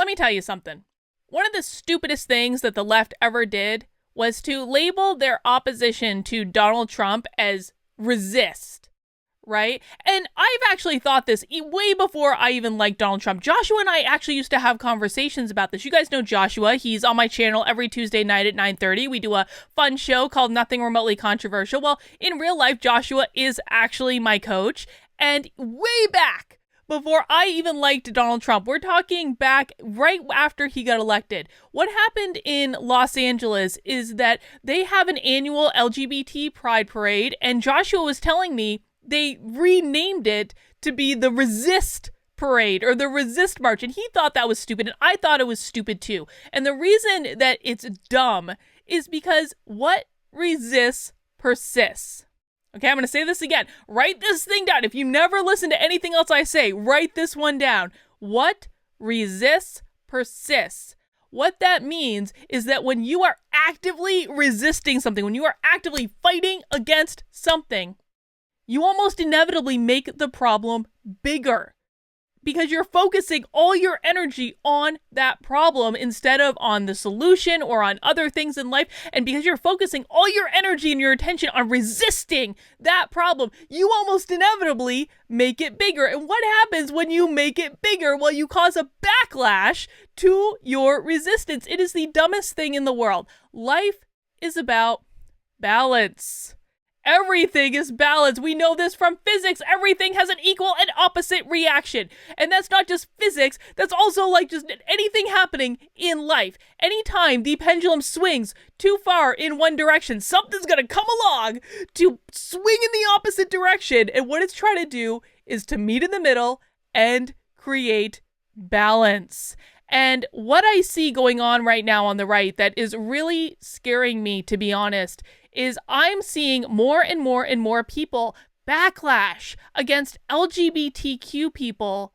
let me tell you something. One of the stupidest things that the left ever did was to label their opposition to Donald Trump as resist, right? And I've actually thought this way before I even liked Donald Trump. Joshua and I actually used to have conversations about this. You guys know Joshua. He's on my channel every Tuesday night at 9:30. We do a fun show called Nothing Remotely Controversial. Well, in real life, Joshua is actually my coach. And way back, before I even liked Donald Trump, we're talking back right after he got elected. What happened in Los Angeles is that they have an annual LGBT Pride Parade, and Joshua was telling me they renamed it to be the Resist Parade or the Resist March, and he thought that was stupid, and I thought it was stupid too. And the reason that it's dumb is because what resists persists. Okay, I'm going to say this again. Write this thing down. If you never listen to anything else I say, write this one down. What resists persists. What that means is that when you are actively resisting something, when you are actively fighting against something, you almost inevitably make the problem bigger because you're focusing all your energy on that problem instead of on the solution or on other things in life. And because you're focusing all your energy and your attention on resisting that problem, you almost inevitably make it bigger. And what happens when you make it bigger? Well, you cause a backlash to your resistance. It is the dumbest thing in the world. Life is about balance. Everything is balance. We know this from physics. Everything has an equal and opposite reaction. And that's not just physics. That's also like just anything happening in life. Anytime the pendulum swings too far in one direction, something's going to come along to swing in the opposite direction. And what it's trying to do is to meet in the middle and create balance. And what I see going on right now on the right that is really scaring me, to be honest, is I'm seeing more and more and more people backlash against LGBTQ people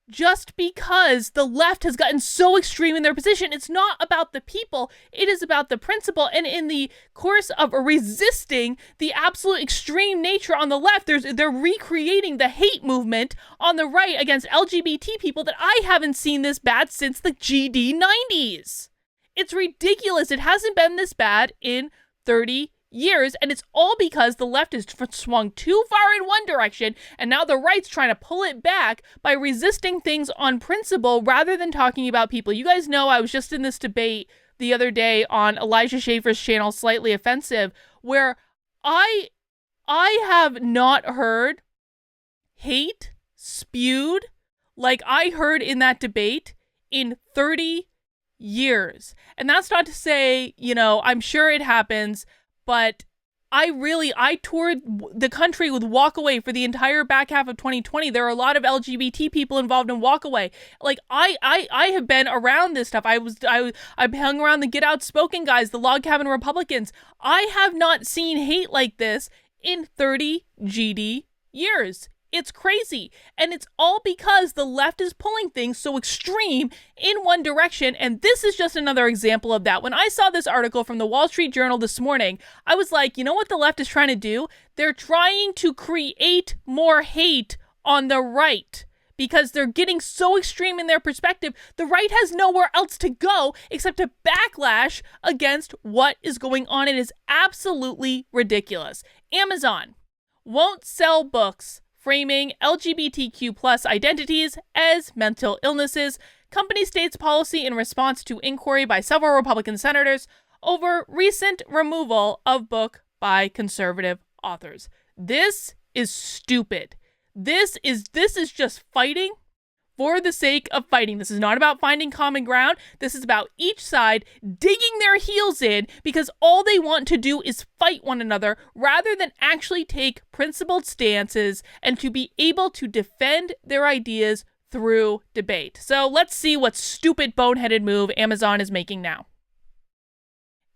just because the left has gotten so extreme in their position. It's not about the people, it is about the principle. And in the course of resisting the absolute extreme nature on the left, they're recreating the hate movement on the right against LGBT people that I haven't seen this bad since the GD90s. It's ridiculous. It hasn't been this bad in 30 years, and it's all because the left has swung too far in one direction, and now the right's trying to pull it back by resisting things on principle rather than talking about people. You guys know I was just in this debate the other day on Elijah Schaefer's channel, Slightly Offensive, where I have not heard hate spewed like I heard in that debate in 30 years. And that's not to say, I'm sure it happens, but I toured the country with Walkaway for the entire back half of 2020. There are a lot of LGBT people involved in Walkaway. Like I have been around this stuff. I hung around the Get Outspoken guys, the Log Cabin Republicans. I have not seen hate like this in 30 GD years. It's crazy. And it's all because the left is pulling things so extreme in one direction. And this is just another example of that. When I saw this article from the Wall Street Journal this morning, I was like, you know what the left is trying to do? They're trying to create more hate on the right. Because they're getting so extreme in their perspective, the right has nowhere else to go except to backlash against what is going on. It is absolutely ridiculous. Amazon won't sell books framing LGBTQ plus identities as mental illnesses. Company states policy in response to inquiry by several Republican senators over recent removal of book by conservative authors. This is stupid. This is just fighting for the sake of fighting. This is not about finding common ground. This is about each side digging their heels in because all they want to do is fight one another rather than actually take principled stances and to be able to defend their ideas through debate. So let's see what stupid boneheaded move Amazon is making now.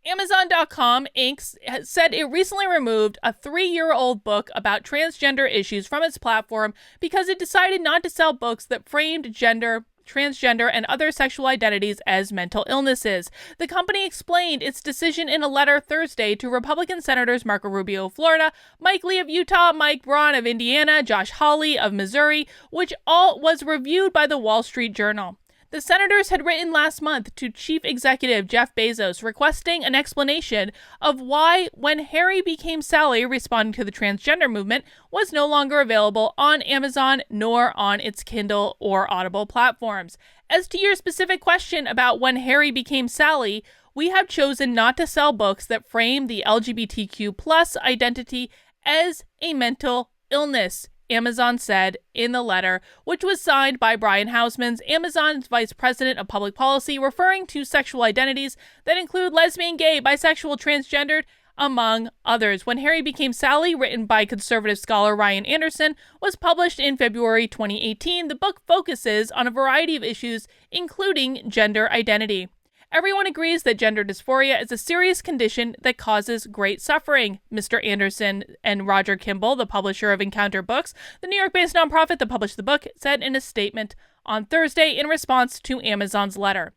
Amazon.com Inc. said it recently removed a 3-year-old book about transgender issues from its platform because it decided not to sell books that framed gender, transgender, and other sexual identities as mental illnesses. The company explained its decision in a letter Thursday to Republican Senators Marco Rubio of Florida, Mike Lee of Utah, Mike Braun of Indiana, Josh Hawley of Missouri, which all was reviewed by the Wall Street Journal. The senators had written last month to Chief Executive Jeff Bezos requesting an explanation of why When Harry Became Sally, responding to the transgender movement, was no longer available on Amazon nor on its Kindle or Audible platforms. As to your specific question about When Harry Became Sally, we have chosen not to sell books that frame the LGBTQ plus identity as a mental illness, Amazon said in the letter, which was signed by Brian Hausman's Amazon's Vice President of Public Policy, referring to sexual identities that include lesbian, gay, bisexual, transgendered, among others. When Harry Became Sally, written by conservative scholar Ryan Anderson, was published in February 2018. The book focuses on a variety of issues, including gender identity. Everyone agrees that gender dysphoria is a serious condition that causes great suffering, Mr. Anderson and Roger Kimball, the publisher of Encounter Books, the New York-based nonprofit that published the book, said in a statement on Thursday in response to Amazon's letter.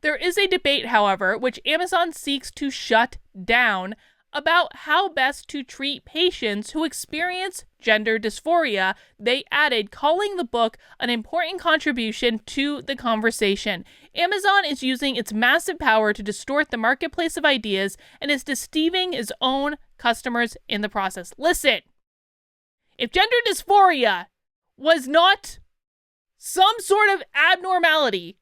There is a debate, however, which Amazon seeks to shut down about how best to treat patients who experience gender dysphoria, they added, calling the book an important contribution to the conversation. Amazon is using its massive power to distort the marketplace of ideas and is deceiving its own customers in the process. Listen, if gender dysphoria was not some sort of abnormality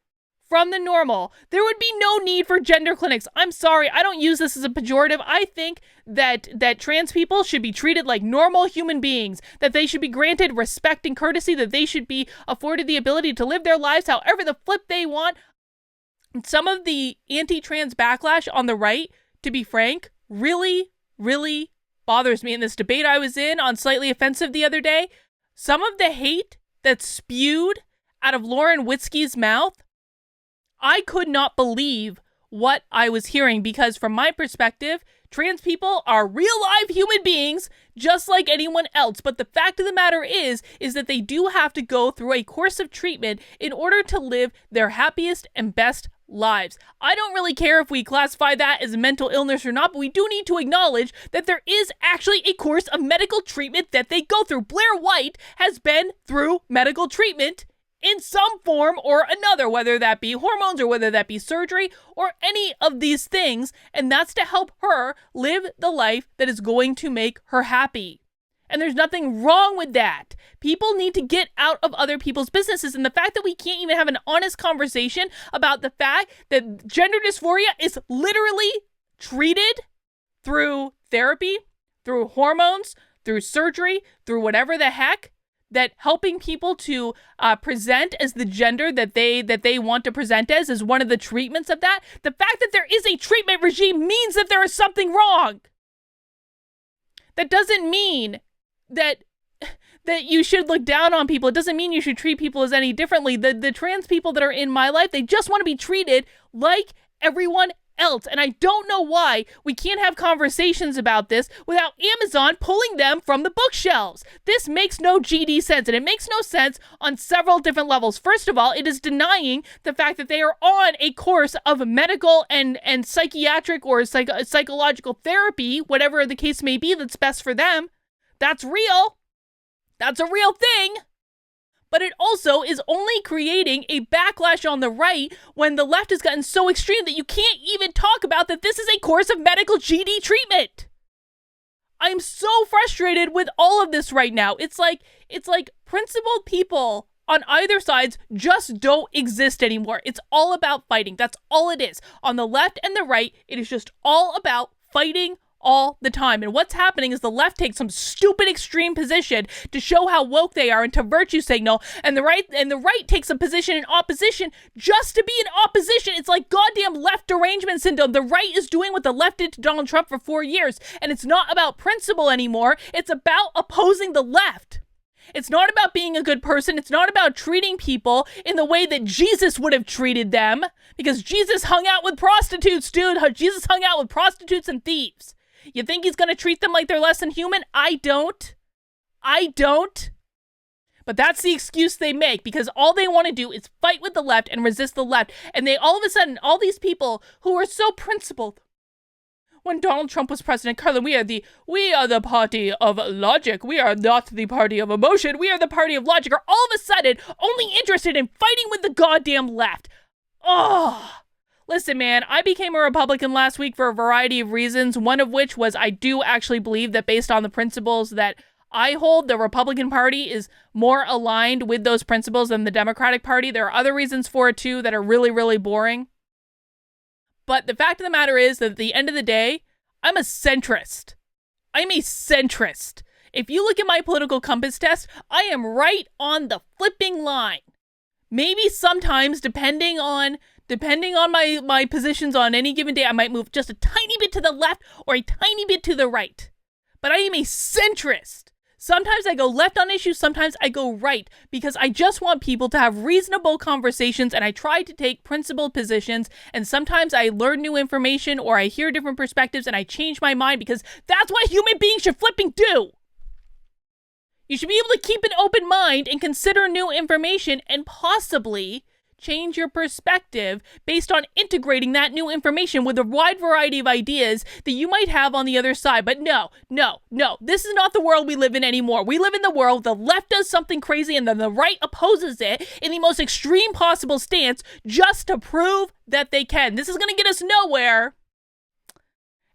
from the normal, there would be no need for gender clinics. I'm sorry, I don't use this as a pejorative. I think that trans people should be treated like normal human beings, that they should be granted respect and courtesy, that they should be afforded the ability to live their lives however the flip they want. Some of the anti-trans backlash on the right, to be frank, really, really bothers me. In this debate I was in on Slightly Offensive the other day, some of the hate that's spewed out of Lauren Witzke's mouth, I could not believe what I was hearing, because from my perspective, trans people are real live human beings just like anyone else. But the fact of the matter is that they do have to go through a course of treatment in order to live their happiest and best lives. I don't really care if we classify that as a mental illness or not, but we do need to acknowledge that there is actually a course of medical treatment that they go through. Blair White has been through medical treatment in some form or another, whether that be hormones or whether that be surgery or any of these things, and that's to help her live the life that is going to make her happy. And there's nothing wrong with that. People need to get out of other people's businesses, and the fact that we can't even have an honest conversation about the fact that gender dysphoria is literally treated through therapy, through hormones, through surgery, through whatever the heck, that helping people to present as the gender that they want to present as is one of the treatments of that. The fact that there is a treatment regime means that there is something wrong. That doesn't mean that you should look down on people. It doesn't mean you should treat people as any differently. The trans people that are in my life, they just want to be treated like everyone else. And I don't know why we can't have conversations about this without Amazon pulling them from the bookshelves. This makes no GD sense, and it makes no sense on several different levels. First of all, it is denying the fact that they are on a course of medical and psychiatric or psychological therapy, whatever the case may be, that's best for them. That's real. That's a real thing. But it also is only creating a backlash on the right when the left has gotten so extreme that you can't even talk about that this is a course of medical GD treatment. I'm so frustrated with all of this right now. It's like principled people on either sides just don't exist anymore. It's all about fighting. That's all it is. On the left and the right, it is just all about fighting all the time. And what's happening is the left takes some stupid extreme position to show how woke they are and to virtue signal, and the right takes a position in opposition just to be in opposition. It's like goddamn left derangement syndrome. The right is doing what the left did to Donald Trump for 4 years, and it's not about principle anymore. It's about opposing the left. It's not about being a good person. It's not about treating people in the way that Jesus would have treated them, because Jesus hung out with prostitutes, dude. Jesus hung out with prostitutes and thieves. You think he's going to treat them like they're less than human? I don't. But that's the excuse they make, because all they want to do is fight with the left and resist the left. And they all of a sudden, all these people who are so principled, when Donald Trump was president, Carlin, we are the party of logic. We are not the party of emotion. We are the party of logic, are all of a sudden only interested in fighting with the goddamn left. Oh, listen, man, I became a Republican last week for a variety of reasons, one of which was I do actually believe that based on the principles that I hold, the Republican Party is more aligned with those principles than the Democratic Party. There are other reasons for it, too, that are really, really boring. But the fact of the matter is that at the end of the day, I'm a centrist. I'm a centrist. If you look at my political compass test, I am right on the flipping line. Maybe sometimes, depending on my positions on any given day, I might move just a tiny bit to the left or a tiny bit to the right. But I am a centrist. Sometimes I go left on issues, sometimes I go right, because I just want people to have reasonable conversations, and I try to take principled positions, and sometimes I learn new information or I hear different perspectives and I change my mind, because that's what human beings should flipping do. You should be able to keep an open mind and consider new information and possibly change your perspective based on integrating that new information with a wide variety of ideas that you might have on the other side. But no. This is not the world we live in anymore. We live in the world the left does something crazy and then the right opposes it in the most extreme possible stance just to prove that they can. This is going to get us nowhere.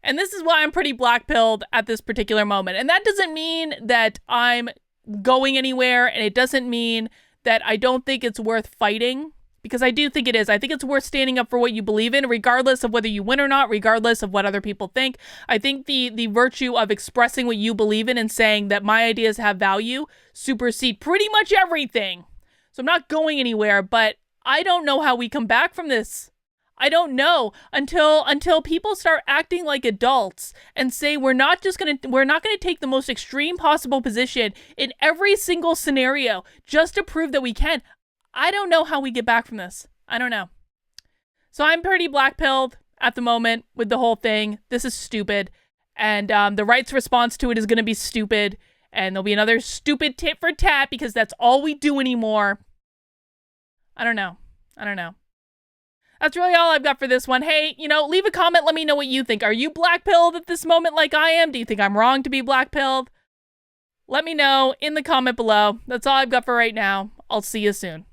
And this is why I'm pretty black-pilled at this particular moment. And that doesn't mean that I'm going anywhere, and it doesn't mean that I don't think it's worth fighting. Because I do think it is. I think it's worth standing up for what you believe in, regardless of whether you win or not, regardless of what other people think. I think the virtue of expressing what you believe in and saying that my ideas have value supersede pretty much everything. So I'm not going anywhere, but I don't know how we come back from this. I don't know until people start acting like adults and say we're not going to take the most extreme possible position in every single scenario just to prove that we can. I don't know how we get back from this. I don't know. So I'm pretty black-pilled at the moment with the whole thing. This is stupid. And the right's response to it is going to be stupid. And there'll be another stupid tit for tat because that's all we do anymore. I don't know. That's really all I've got for this one. Hey, leave a comment. Let me know what you think. Are you black-pilled at this moment like I am? Do you think I'm wrong to be black-pilled? Let me know in the comment below. That's all I've got for right now. I'll see you soon.